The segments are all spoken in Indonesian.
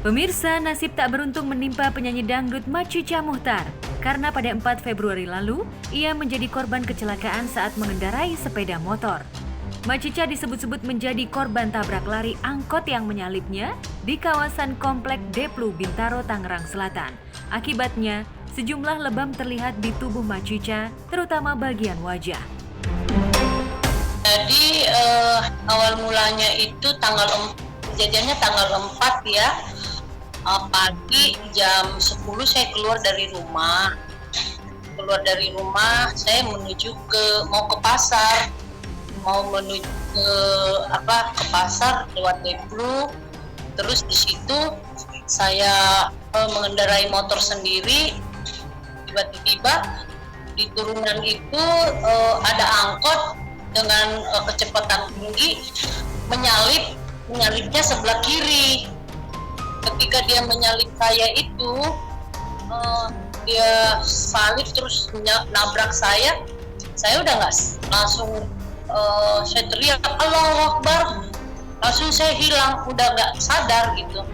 Pemirsa, nasib tak beruntung menimpa penyanyi dangdut Macica Muchtar karena pada 4 Februari lalu, ia menjadi korban kecelakaan saat mengendarai sepeda motor. Macica disebut-sebut menjadi korban tabrak lari angkot yang menyalipnya di kawasan Komplek Deplu, Bintaro, Tangerang Selatan. Akibatnya, sejumlah lebam terlihat di tubuh Macica, terutama bagian wajah. Jadi awal mulanya itu kejadiannya tanggal 4 ya. Pagi jam 10 saya keluar dari rumah. Saya menuju mau ke pasar. Mau menuju ke pasar lewat Deplu. Terus di situ saya mengendarai motor sendiri. Tiba-tiba di turunan itu ada angkot dengan kecepatan tinggi menyalipnya sebelah kiri. Ketika dia menyalip saya itu, dia salip terus nabrak saya udah nggak langsung saya teriak Allahu Akbar, langsung saya hilang, udah nggak sadar gitu.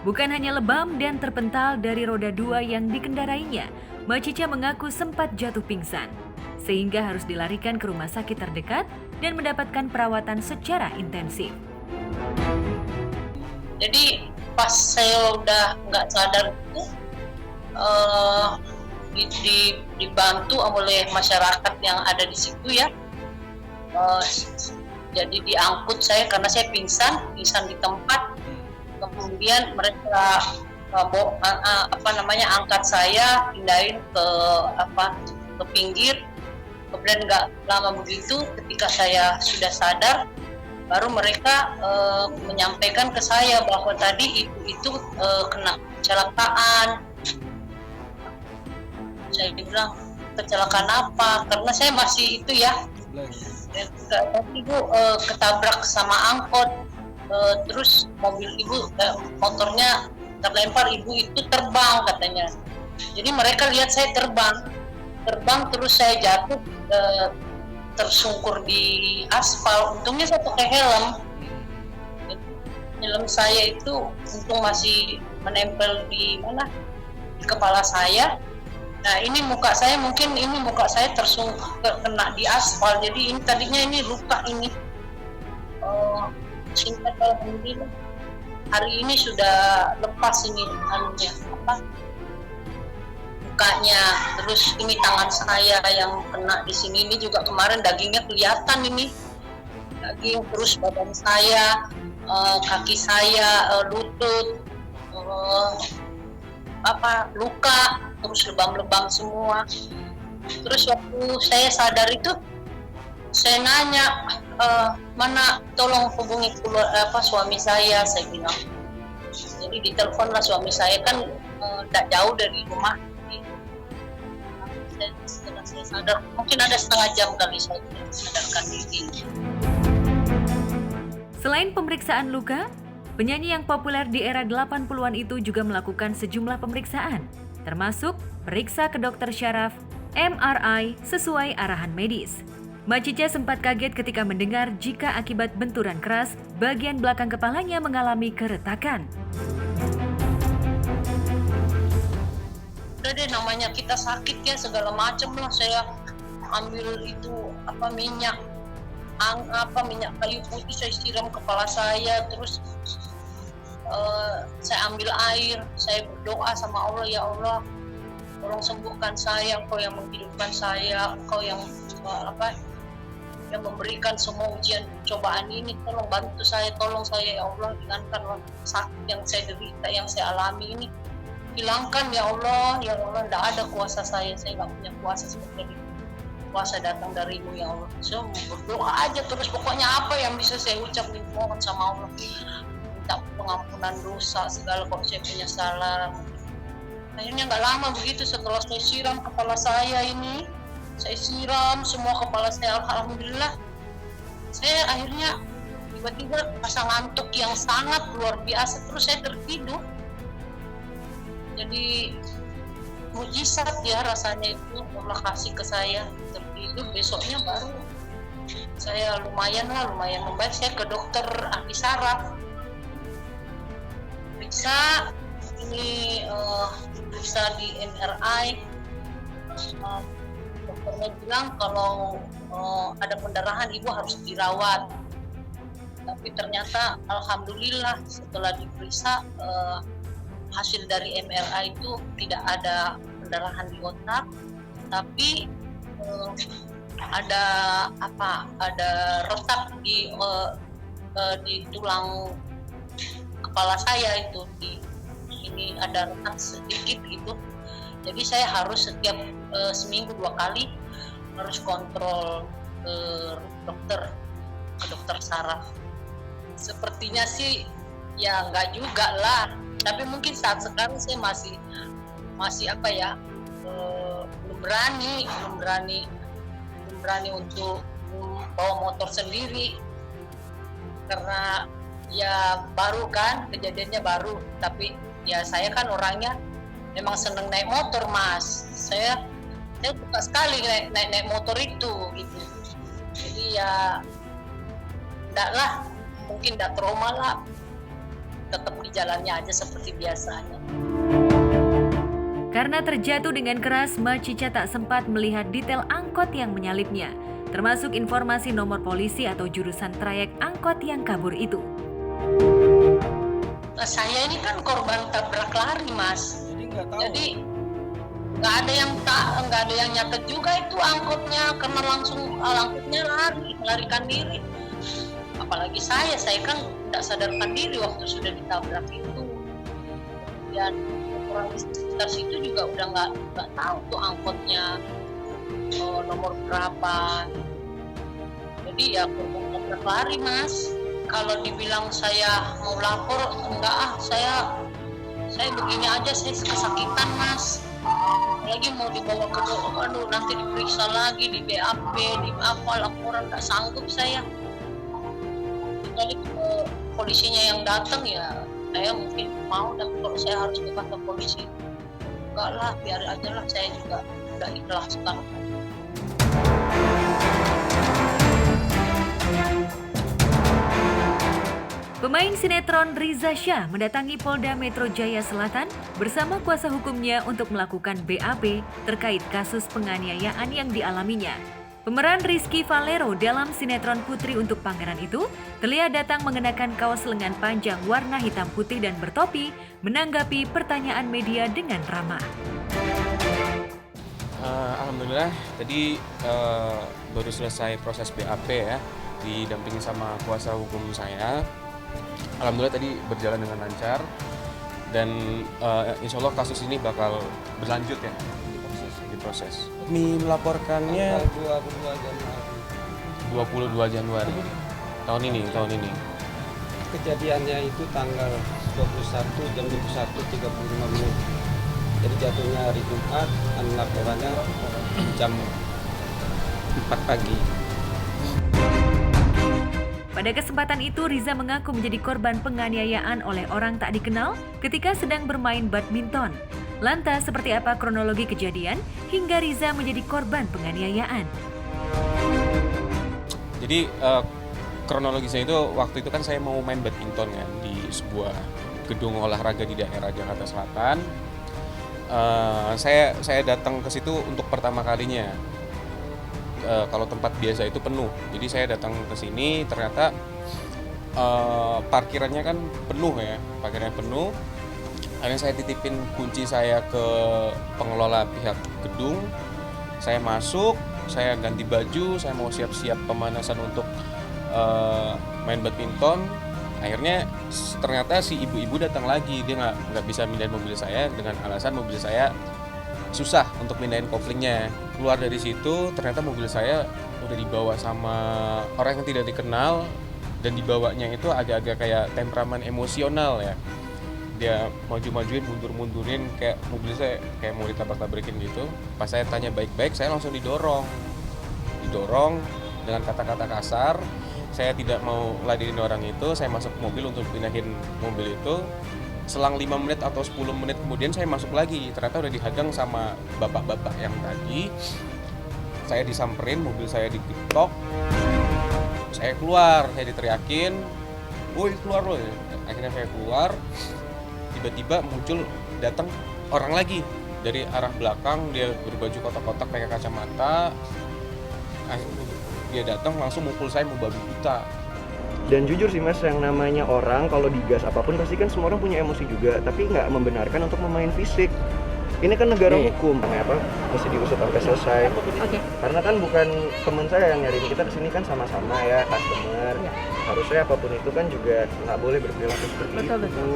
Bukan hanya lebam dan terpental dari roda 2 yang dikendarainya, Macica mengaku sempat jatuh pingsan, sehingga harus dilarikan ke rumah sakit terdekat dan mendapatkan perawatan secara intensif. Jadi pas saya udah nggak sadar itu, dibantu oleh masyarakat yang ada di situ ya. Jadi diangkut saya karena saya pingsan di tempat. Kemudian mereka angkat saya, pindahin ke pinggir. Kemudian nggak lama begitu, ketika saya sudah sadar, baru mereka menyampaikan ke saya bahwa tadi ibu itu kena kecelakaan. Saya bilang, kecelakaan apa? Karena saya masih itu ya, tadi ibu ketabrak sama angkot, terus mobil ibu, motornya terlempar, ibu itu terbang katanya. Jadi mereka lihat saya terbang terus saya jatuh, tersungkur di aspal. Untungnya saya pakai helm saya itu untung masih menempel di kepala saya. Nah ini muka saya tersungkur kena di aspal, jadi ini tadinya ini luka ini. Singkat alhamdulillah hari ini sudah lepas ini mukanya. Terus ini tangan saya yang kena di sini, ini juga kemarin dagingnya kelihatan ini, daging. Terus badan saya, kaki saya, lutut, luka, terus lebam-lebam semua. Terus waktu saya sadar itu, saya nanya, mana tolong hubungi suami saya bilang. Jadi diteleponlah suami saya, kan tidak jauh dari rumah. Setelah saya sadar, mungkin ada setengah jam kali saya sadarkan diri. Selain pemeriksaan luka, penyanyi yang populer di era 80-an itu juga melakukan sejumlah pemeriksaan, termasuk periksa ke dokter syaraf, MRI sesuai arahan medis. Macica sempat kaget ketika mendengar jika akibat benturan keras, bagian belakang kepalanya mengalami keretakan. Udah deh, namanya kita sakit ya, segala macam lah. Saya ambil itu minyak kayu putih, saya siram kepala saya. Terus saya ambil air, saya berdoa sama Allah, ya Allah tolong sembuhkan saya, Engkau yang menghidupkan saya, Engkau yang yang memberikan semua ujian cobaan ini, tolong bantu saya, tolong saya ya Allah, ringankan sakit yang saya derita, yang saya alami ini, hilangkan ya Allah, tidak ada kuasa saya nggak punya kuasa seperti ini, kuasa datang darimu ya Allah. So berdoa aja terus, pokoknya apa yang bisa saya ucap, mohon sama Allah, minta pengampunan dosa segala, kalau saya punya salah. Akhirnya nggak lama begitu, setelah saya siram kepala saya ini, saya siram semua kepala saya, alhamdulillah saya akhirnya tiba-tiba rasa ngantuk yang sangat luar biasa, terus saya tertidur. Jadi mujizat ya rasanya itu, Allah kasih ke saya, tertidur. Besoknya baru saya lumayan membaik, saya ke dokter ahli saraf. diperiksa, ini diperiksa di MRI. Dokternya bilang kalau ada pendarahan ibu harus dirawat. Tapi ternyata alhamdulillah setelah diperiksa hasil dari MRI itu tidak ada pendarahan di otak, tapi ada retak di tulang kepala saya itu, di sini ada retak sedikit gitu. Jadi saya harus setiap seminggu 2 kali harus kontrol ke dokter saraf. Sepertinya sih ya nggak juga lah, tapi mungkin saat sekarang saya masih belum berani untuk bawa motor sendiri, karena ya baru kan, kejadiannya baru. Tapi ya saya kan orangnya memang seneng naik motor, Mas. Saya suka sekali naik motor itu gitu. Jadi ya mungkin enggak trauma lah, tetap di jalannya aja seperti biasanya. Karena terjatuh dengan keras, Mbak Cica tak sempat melihat detail angkot yang menyalipnya, termasuk informasi nomor polisi atau jurusan trayek angkot yang kabur itu. Nah, saya ini kan korban tabrak lari, Mas. Jadi nggak tahu. Jadi nggak ada yang nyatet juga itu angkotnya, karena langsung angkotnya larikan diri. Apalagi saya kan tidak sadarkan diri waktu sudah ditabrak itu. Dan orang di sekitar situ juga udah nggak tahu tuh angkotnya nomor berapa. Jadi ya korban tabrak lari, Mas. Kalau dibilang saya mau lapor, enggak saya begini aja, saya kesakitan, Mas. Lagi mau dibawa ke nanti diperiksa lagi, di BAP, di apa, laporan nggak sanggup saya. Jadi polisinya yang datang ya saya mungkin mau, tapi kalau saya harus ke kantor polisi, enggak lah, biar aja lah, saya juga udah ikhlas sekarang. Pemain sinetron Riza Shah mendatangi Polda Metro Jaya Selatan bersama kuasa hukumnya untuk melakukan BAP terkait kasus penganiayaan yang dialaminya. Pemeran Rizky Valero dalam sinetron Putri untuk Pangeran itu terlihat datang mengenakan kaos lengan panjang warna hitam putih dan bertopi, menanggapi pertanyaan media dengan ramah. Alhamdulillah tadi baru selesai proses BAP ya, didampingi sama kuasa hukum saya. Alhamdulillah tadi berjalan dengan lancar dan insya Allah kasus ini bakal berlanjut ya, diproses. Kami melaporkannya 22 Januari tahun ini. Kejadiannya itu tanggal 21 jam 21.35 menit. Jadi jatuhnya hari Jumat, dan laporannya jam 4 pagi. Pada kesempatan itu, Riza mengaku menjadi korban penganiayaan oleh orang tak dikenal ketika sedang bermain badminton. Lantas, seperti apa kronologi kejadian hingga Riza menjadi korban penganiayaan? Jadi kronologisnya itu waktu itu kan saya mau main badminton kan di sebuah gedung olahraga di daerah Jakarta Selatan. Saya datang ke situ untuk pertama kalinya. Kalau tempat biasa itu penuh, jadi saya datang ke sini ternyata parkirannya kan penuh ya, akhirnya saya titipin kunci saya ke pengelola pihak gedung, saya masuk, saya ganti baju, saya mau siap-siap pemanasan untuk main badminton. Akhirnya ternyata si ibu-ibu datang lagi, dia nggak bisa pindahin mobil saya dengan alasan mobil saya susah untuk pindahin koplingnya. Keluar dari situ ternyata mobil saya udah dibawa sama orang yang tidak dikenal, dan dibawanya itu agak-agak kayak temperamen emosional ya. Dia maju-majuin, mundur-mundurin, kayak mobil saya kayak mau ditabrak-tabrakin gitu. Pas saya tanya baik-baik, saya langsung didorong dengan kata-kata kasar. Saya tidak mau ladenin orang itu, saya masuk mobil untuk pindahin mobil itu. Selang 5 menit atau 10 menit kemudian saya masuk lagi, ternyata udah dihadang sama bapak-bapak yang tadi. Saya disamperin, mobil saya digetok, saya keluar, saya diteriakin, "Woi keluar lo!" Akhirnya saya keluar, tiba-tiba muncul datang orang lagi dari arah belakang, dia berbaju kotak-kotak pakai kacamata. Dia datang langsung mukul saya mau babi buta. Dan jujur sih Mas, yang namanya orang kalau digas apapun pasti kan semua orang punya emosi juga, tapi nggak membenarkan untuk memain fisik. Ini kan negara hukum, mesti diusut sampai selesai. Oke. Karena kan bukan teman saya yang nyariin, kita kesini kan sama-sama ya, customer. Harusnya apapun itu kan juga nggak boleh berperilaku seperti Betul, itu.